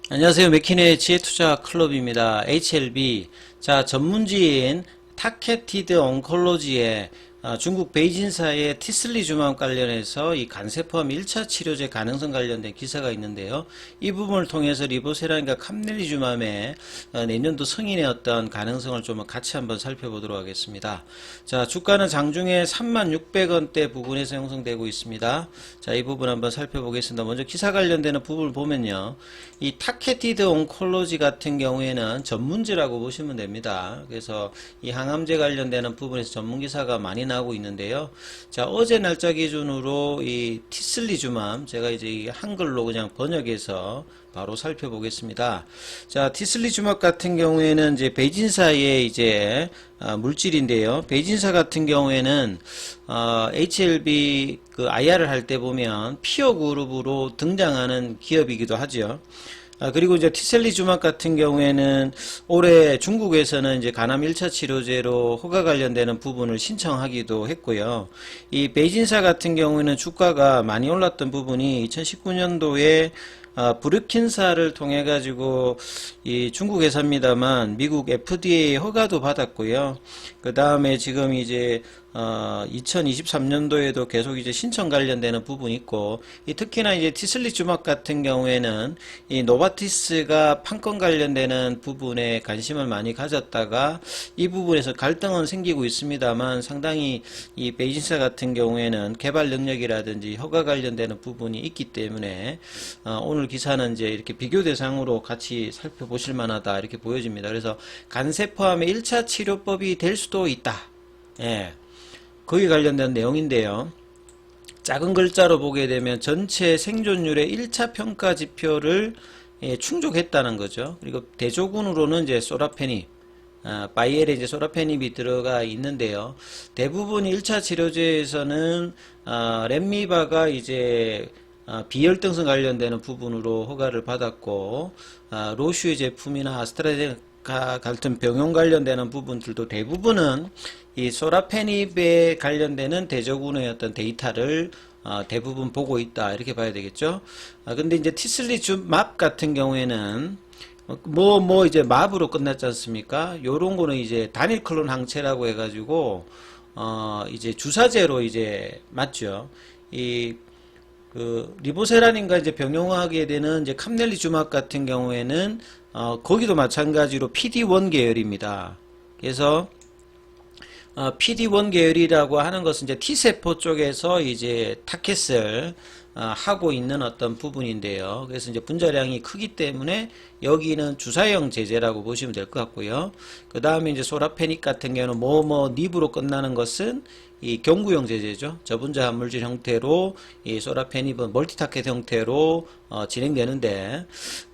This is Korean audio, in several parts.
안녕하세요. 맥키네의 지혜투자 클럽입니다. HLB. 자, 전문지인 타케티드 온콜로지의 중국 베이진사의 티슬리주맘 관련해서 이 간세포암 1차 치료제 가능성 관련된 기사가 있는데요. 이 부분을 통해서 리보세라인과 캄넬리주맘의 내년도 승인의 어떤 가능성을 좀 같이 한번 살펴보도록 하겠습니다. 자, 주가는 장중에 36,600원대 부근에서 형성되고 있습니다. 자, 이 부분 한번 살펴보겠습니다. 먼저 기사 관련되는 부분을 보면요. 이 타케티드 온콜로지 같은 경우에는 전문지라고 보시면 됩니다. 그래서 이 항암제 관련되는 부분에서 전문기사가 많이 나오고 있는데요. 자, 어제 날짜 기준으로 이 티슬리주맘, 제가 이제 이 한글로 그냥 번역해서 바로 살펴보겠습니다. 자, 티슬리주맘 같은 경우에는 이제 베이진사의 이제 물질인데요. 베이진사 같은 경우에는 HLB 그 IR을 할 때 보면 피어 그룹으로 등장하는 기업이기도 하죠. 그리고 이제 티셀리주맘 같은 경우에는 올해 중국에서는 이제 간암 1차 치료제로 허가 관련되는 부분을 신청하기도 했고요. 이 베이진사 같은 경우에는 주가가 많이 올랐던 부분이 2019년도에 브르킨사를 통해 가지고 이 중국 회사입니다만 미국 FDA 허가도 받았고요. 그 다음에 지금 이제 2023년도에도 계속 이제 신청 관련되는 부분이 있고, 특히나 이제 티슬리주맘 같은 경우에는 이 노바티스가 판권 관련되는 부분에 관심을 많이 가졌다가 이 부분에서 갈등은 생기고 있습니다만 상당히 이 베이진사 같은 경우에는 개발 능력이라든지 허가 관련되는 부분이 있기 때문에 오늘 기사는 이제 이렇게 비교 대상으로 같이 살펴보실 만하다 이렇게 보여집니다. 그래서 간세포암의 1차 치료법이 될 수도 있다. 예. 거기에 관련된 내용인데요. 작은 글자로 보게 되면 전체 생존율의 1차 평가 지표를 충족했다는 거죠. 그리고 대조군으로는 이제 소라페닙, 바이엘에 이제 소라페닙이 들어가 있는데요. 대부분 1차 치료제에서는 렘미바가 이제 비혈등성 관련되는 부분으로 허가를 받았고, 로슈의 제품이나 아스트라제네카 같은 병용 관련되는 부분들도 대부분은 이 소라페닙에 관련되는 대조군의 어떤 데이터를 대부분 보고 있다 이렇게 봐야 되겠죠. 근데 이제 티슬리주맙 같은 경우에는 이제 맙으로 끝났지 않습니까? 요런 거는 이제 단일 클론 항체라고 해가지고 이제 주사제로 이제 맞죠. 그 리보세라닌과 이제 병용하게 되는 이제 캄넬리주맙 같은 경우에는 거기도 마찬가지로 PD-1 계열입니다. 그래서 PD-1 계열이라고 하는 것은 이제 T세포 쪽에서 이제 타켓을 하고 있는 어떤 부분인데요. 그래서 이제 분자량이 크기 때문에 여기는 주사형 제제라고 보시면 될 것 같고요. 그 다음에 이제 소라페닉 같은 경우는 닙으로 끝나는 것은 이 경구형 제제죠. 저분자 합물질 형태로 이 소라페닙은 멀티타켓 형태로 진행되는데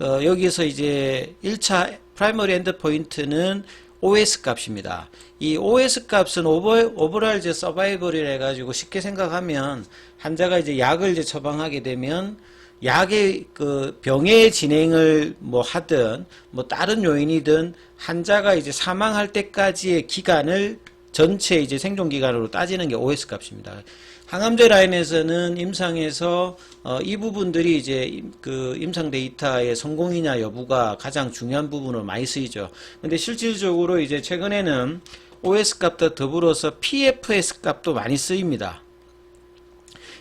여기서 이제 1차 프라이머리 엔드 포인트는 OS 값입니다. 이 OS 값은 오버all 이제 서바이벌이라 해가지고 쉽게 생각하면 환자가 이제 약을 이제 처방하게 되면 약의 그 병의 진행을 뭐 하든 뭐 다른 요인이든 환자가 이제 사망할 때까지의 기간을 전체 이제 생존 기간으로 따지는 게 OS 값입니다. 항암제 라인에서는 임상에서 이 부분들이 이제 그 임상 데이터의 성공이냐 여부가 가장 중요한 부분으로 많이 쓰이죠. 근데 실질적으로 이제 최근에는 OS 값과 더불어서 PFS 값도 많이 쓰입니다.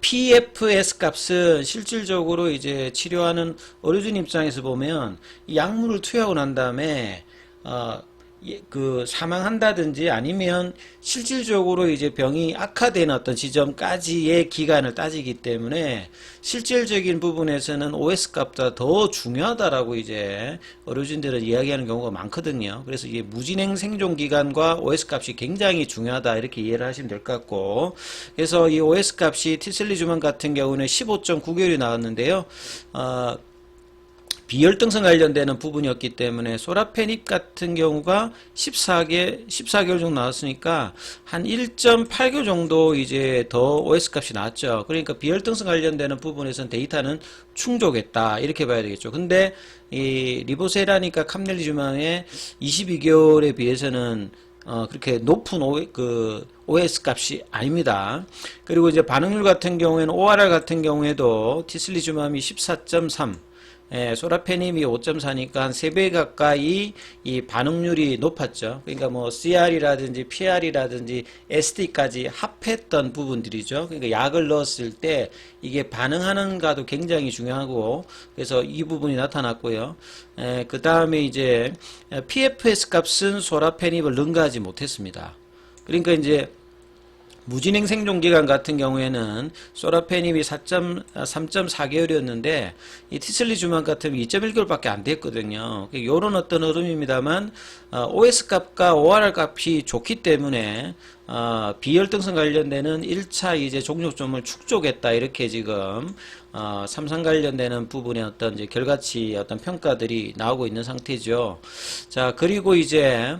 PFS 값은 실질적으로 이제 치료하는 의료진 입장에서 보면 이 약물을 투여하고 난 다음에 그 사망한다든지 아니면 실질적으로 이제 병이 악화되는 어떤 지점까지의 기간을 따지기 때문에 실질적인 부분에서는 OS 값보다 더 중요하다라고 이제 의료진들은 이야기하는 경우가 많거든요. 그래서 이게 무진행 생존 기간과 OS 값이 굉장히 중요하다 이렇게 이해를 하시면 될 것 같고, 그래서 이 OS 값이 티슬리주맘 같은 경우는 15.9개월이 나왔는데요. 비혈등성 관련되는 부분이었기 때문에 소라페닙 같은 경우가 14개월 정도 나왔으니까 한 1.8개월 정도 이제 더 OS 값이 나왔죠. 그러니까 비혈등성 관련되는 부분에서는 데이터는 충족했다 이렇게 봐야 되겠죠. 근데 이 리보세라니까 캄넬리주맘의 22개월에 비해서는 그렇게 높은 OS 값이 아닙니다. 그리고 이제 반응률 같은 경우에는 ORR 같은 경우에도 티슬리주맘이 14.3, 소라페닙이 5.4니까 한 3배 가까이 이 반응률이 높았죠. 그러니까 뭐 CR이라든지 PR이라든지 SD까지 합했던 부분들이죠. 그러니까 약을 넣었을 때 이게 반응하는가도 굉장히 중요하고, 그래서 이 부분이 나타났고요. 그 다음에 이제 PFS 값은 소라페닙을 능가하지 못했습니다. 그러니까 이제 무진행 생존기간 같은 경우에는 소라페닙이 3.4개월이었는데 이 티슬리주만 같으면 2.1개월밖에 안 됐거든요. 이런 어떤 흐름입니다만 OS 값과 ORR 값이 좋기 때문에 비혈등성 관련되는 1차 이제 종료점을 축적했다, 이렇게 지금 삼상 관련되는 부분의 어떤 이제 결과치 어떤 평가들이 나오고 있는 상태죠. 자, 그리고 이제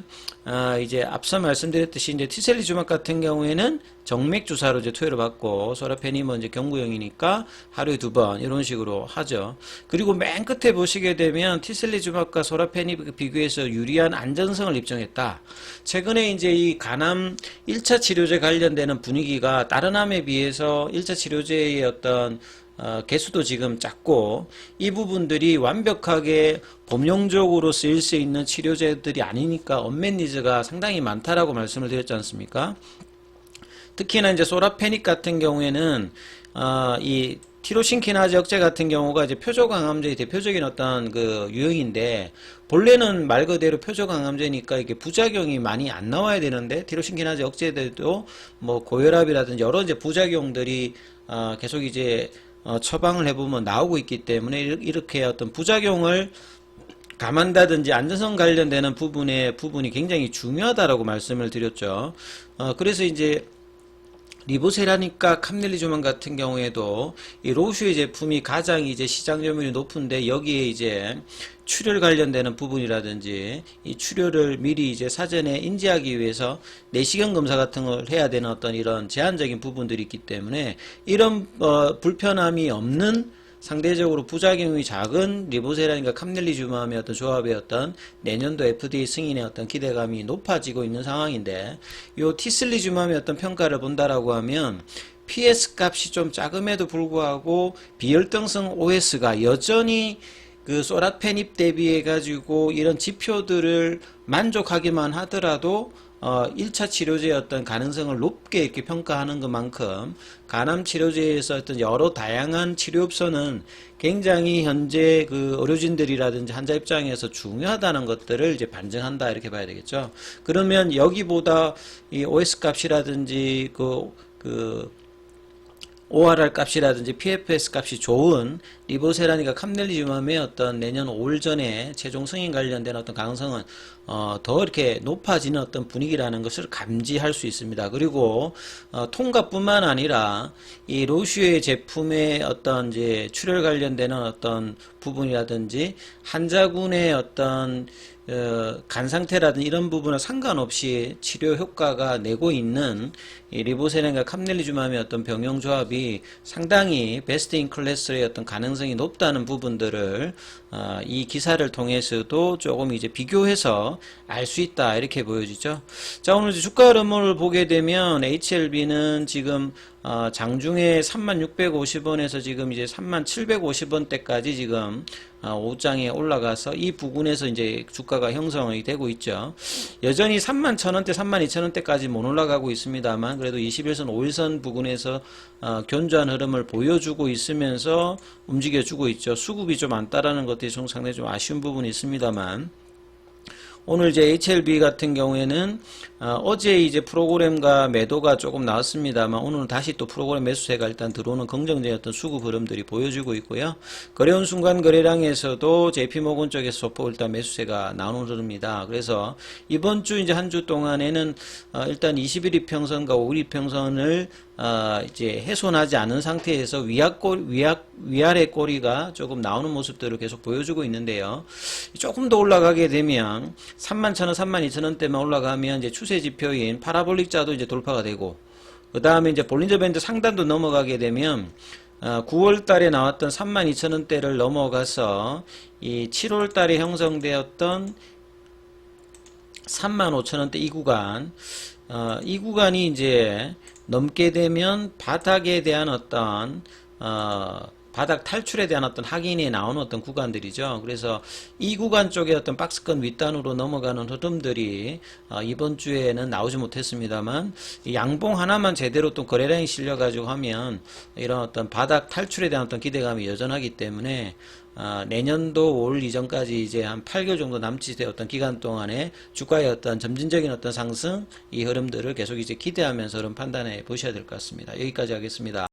앞서 말씀드렸듯이 이제 티셀리주막 같은 경우에는 정맥 주사로 이제 투여를 받고, 소라페닙은 이제 경구용이니까 하루에 2번 이런 식으로 하죠. 그리고 맨 끝에 보시게 되면 티셀리주막과 소라페닙 비교해서 유리한 안전성을 입증했다. 최근에 이제 이 간암 1차 치료제 관련되는 분위기가 다른 암에 비해서 1차 치료제의 어떤 개수도 지금 작고, 이 부분들이 완벽하게 범용적으로 쓰일 수 있는 치료제들이 아니니까 언맷 니즈가 상당히 많다라고 말씀을 드렸지 않습니까? 특히나 이제 소라페닉 같은 경우에는 이 티로신키나제 억제 같은 경우가 이제 표적항암제의 대표적인 어떤 그 유형인데, 본래는 말 그대로 표적항암제니까 이게 부작용이 많이 안 나와야 되는데, 티로신키나제 억제에도 뭐 고혈압이라든지 여러 이제 부작용들이 계속 이제 처방을 해보면 나오고 있기 때문에 이렇게 어떤 부작용을 감안다든지 안전성 관련되는 부분이 굉장히 중요하다라고 말씀을 드렸죠. 그래서 이제 리보세라니까 캄넬리주만 같은 경우에도 이 로슈의 제품이 가장 이제 시장 점유율이 높은데, 여기에 이제 출혈 관련되는 부분이라든지 이 출혈을 미리 이제 사전에 인지하기 위해서 내시경 검사 같은 걸 해야 되는 어떤 이런 제한적인 부분들이 있기 때문에, 이런 불편함이 없는 상대적으로 부작용이 작은 리보세라니까 캄넬리주맘의 어떤 조합의 어떤 내년도 FDA 승인의 어떤 기대감이 높아지고 있는 상황인데, 요 티슬리주맘의 어떤 평가를 본다라고 하면 PS 값이 좀 작음에도 불구하고 비혈등성 OS가 여전히 그 소라페닙 대비해 가지고 이런 지표들을 만족하기만 하더라도 1차 치료제의 어떤 가능성을 높게 이렇게 평가하는 것만큼, 간암 치료제에서 어떤 여러 다양한 치료 옵션은 굉장히 현재 그 의료진들이라든지 환자 입장에서 중요하다는 것들을 이제 반증한다, 이렇게 봐야 되겠죠. 그러면 여기보다 이 OS 값이라든지 ORR 값이라든지 PFS 값이 좋은 리보세라니까 캄넬리주맘의 어떤 내년 5월 전에 최종 승인 관련된 어떤 가능성은 더 이렇게 높아지는 어떤 분위기라는 것을 감지할 수 있습니다. 그리고 통과뿐만 아니라 이 로슈의 제품의 어떤 이제 출혈 관련되는 어떤 부분이라든지 환자군의 어떤 간 상태라든지 이런 부분을 상관없이 치료 효과가 내고 있는 이 리보세라니까 캄넬리주맘의 어떤 병용 조합이 상당히 베스트 인 클래스의 어떤 가능성이 높다는 부분들을 이 기사를 통해서도 조금 이제 비교해서 알 수 있다, 이렇게 보여지죠. 자, 오늘 주가 흐름을 보게 되면 HLB는 지금 장중에 3650원에서 지금 이제 3750원대까지 지금 오장에 올라가서 이 부근에서 이제 주가가 형성이 되고 있죠. 여전히 31,000원대, 32,000원대까지 못 올라가고 있습니다만, 그래도 21선, 5일선 부근에서 견조한 흐름을 보여주고 있으면서 움직여주고 있죠. 수급이 좀 안 따라는 것들이 좀 상당히 좀 아쉬운 부분이 있습니다만, 오늘 이제 HLB 같은 경우에는 어제 이제 프로그램과 매도가 조금 나왔습니다만, 오늘은 다시 또 프로그램 매수세가 일단 들어오는 긍정적인 어떤 수급 흐름들이 보여지고 있고요. 거래원 순간 거래량에서도 JP모건 쪽에서 소폭 일단 매수세가 나오는 흐름입니다. 그래서 이번 주 이제 한 주 동안에는 일단 21일 평선과 5일 평선을 이제 훼손하지 않은 상태에서 위아래 꼬리가 조금 나오는 모습들을 계속 보여주고 있는데요. 조금 더 올라가게 되면 31,000원, 32,000원대만 올라가면 이제 추세 지표인 파라볼릭 자도 이제 돌파가 되고, 그 다음에 이제 볼린저 밴드 상단도 넘어가게 되면 9월 달에 나왔던 32,000원대를 넘어가서 이 7월 달에 형성되었던 35,000원대 이 구간이 이제 넘게 되면 바닥에 대한 어떤 바닥 탈출에 대한 어떤 확인이 나오는 어떤 구간들이죠. 그래서 이 구간 쪽에 어떤 박스권 윗단으로 넘어가는 흐름들이 이번 주에는 나오지 못했습니다만 이 양봉 하나만 제대로 또 거래량이 실려가지고 하면 이런 어떤 바닥 탈출에 대한 어떤 기대감이 여전하기 때문에 내년도 올 이전까지 이제 한 8개월 정도 남짓의 어떤 기간 동안에 주가의 어떤 점진적인 어떤 상승 이 흐름들을 계속 이제 기대하면서 흐름 판단해 보셔야 될 것 같습니다. 여기까지 하겠습니다.